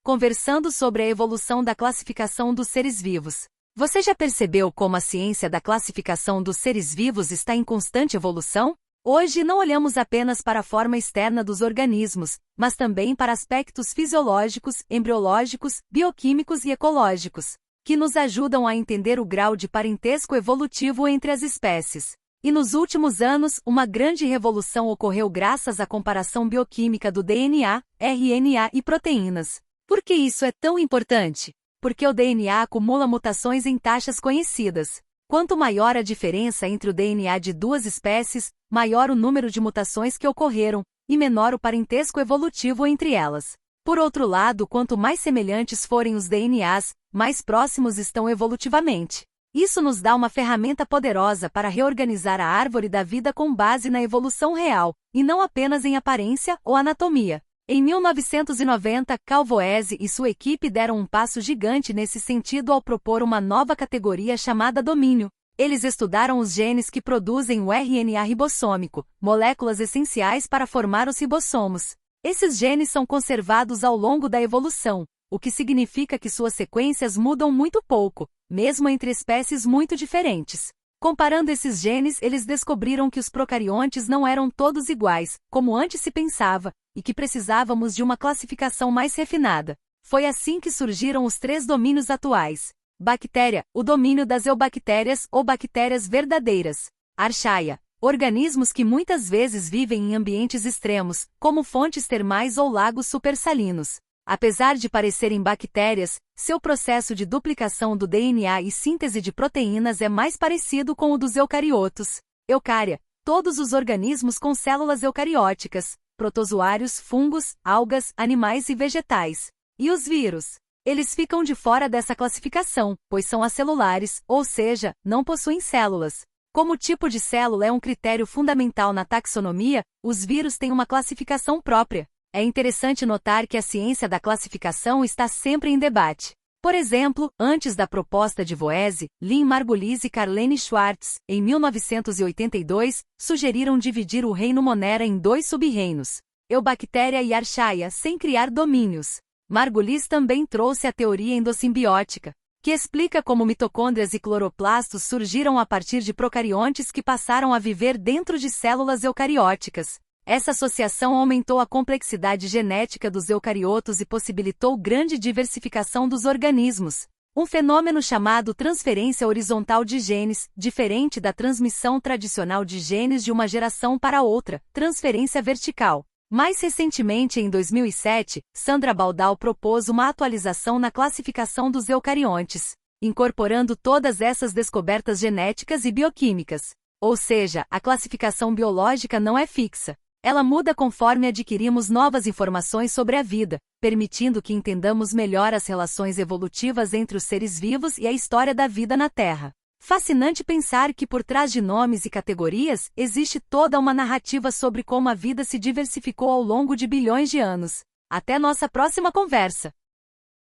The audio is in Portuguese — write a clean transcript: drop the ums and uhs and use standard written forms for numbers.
conversando sobre a evolução da classificação dos seres vivos. Você já percebeu como a ciência da classificação dos seres vivos está em constante evolução? Hoje não olhamos apenas para a forma externa dos organismos, mas também para aspectos fisiológicos, embriológicos, bioquímicos e ecológicos, que nos ajudam a entender o grau de parentesco evolutivo entre as espécies. E nos últimos anos, uma grande revolução ocorreu graças à comparação bioquímica do DNA, RNA e proteínas. Por que isso é tão importante? Porque o DNA acumula mutações em taxas conhecidas. Quanto maior a diferença entre o DNA de duas espécies, maior o número de mutações que ocorreram, e menor o parentesco evolutivo entre elas. Por outro lado, quanto mais semelhantes forem os DNAs, mais próximos estão evolutivamente. Isso nos dá uma ferramenta poderosa para reorganizar a árvore da vida com base na evolução real, e não apenas em aparência ou anatomia. Em 1990, Calvoese e sua equipe deram um passo gigante nesse sentido ao propor uma nova categoria chamada domínio. Eles estudaram os genes que produzem o RNA ribossômico, moléculas essenciais para formar os ribossomos. Esses genes são conservados ao longo da evolução, o que significa que suas sequências mudam muito pouco, mesmo entre espécies muito diferentes. Comparando esses genes, eles descobriram que os procariontes não eram todos iguais, como antes se pensava, e que precisávamos de uma classificação mais refinada. Foi assim que surgiram os 3 domínios atuais. Bactéria, o domínio das eubactérias ou bactérias verdadeiras. Archaia, organismos que muitas vezes vivem em ambientes extremos, como fontes termais ou lagos supersalinos. Apesar de parecerem bactérias, seu processo de duplicação do DNA e síntese de proteínas é mais parecido com o dos eucariotos. Eucária, todos os organismos com células eucarióticas, protozoários, fungos, algas, animais e vegetais. E os vírus? Eles ficam de fora dessa classificação, pois são acelulares, ou seja, não possuem células. Como o tipo de célula é um critério fundamental na taxonomia, os vírus têm uma classificação própria. É interessante notar que a ciência da classificação está sempre em debate. Por exemplo, antes da proposta de Voese, Lynn Margulies e Karlene Schwartz, em 1982, sugeriram dividir o reino Monera em 2 sub-reinos, Eubactéria e Archaia, sem criar domínios. Margulies também trouxe a teoria endossimbiótica, que explica como mitocôndrias e cloroplastos surgiram a partir de procariontes que passaram a viver dentro de células eucarióticas. Essa associação aumentou a complexidade genética dos eucariotos e possibilitou grande diversificação dos organismos. Um fenômeno chamado transferência horizontal de genes, diferente da transmissão tradicional de genes de uma geração para outra, transferência vertical. Mais recentemente, em 2007, Sandra Baldal propôs uma atualização na classificação dos eucariontes, incorporando todas essas descobertas genéticas e bioquímicas. Ou seja, a classificação biológica não é fixa. Ela muda conforme adquirimos novas informações sobre a vida, permitindo que entendamos melhor as relações evolutivas entre os seres vivos e a história da vida na Terra. Fascinante pensar que por trás de nomes e categorias, existe toda uma narrativa sobre como a vida se diversificou ao longo de bilhões de anos. Até nossa próxima conversa!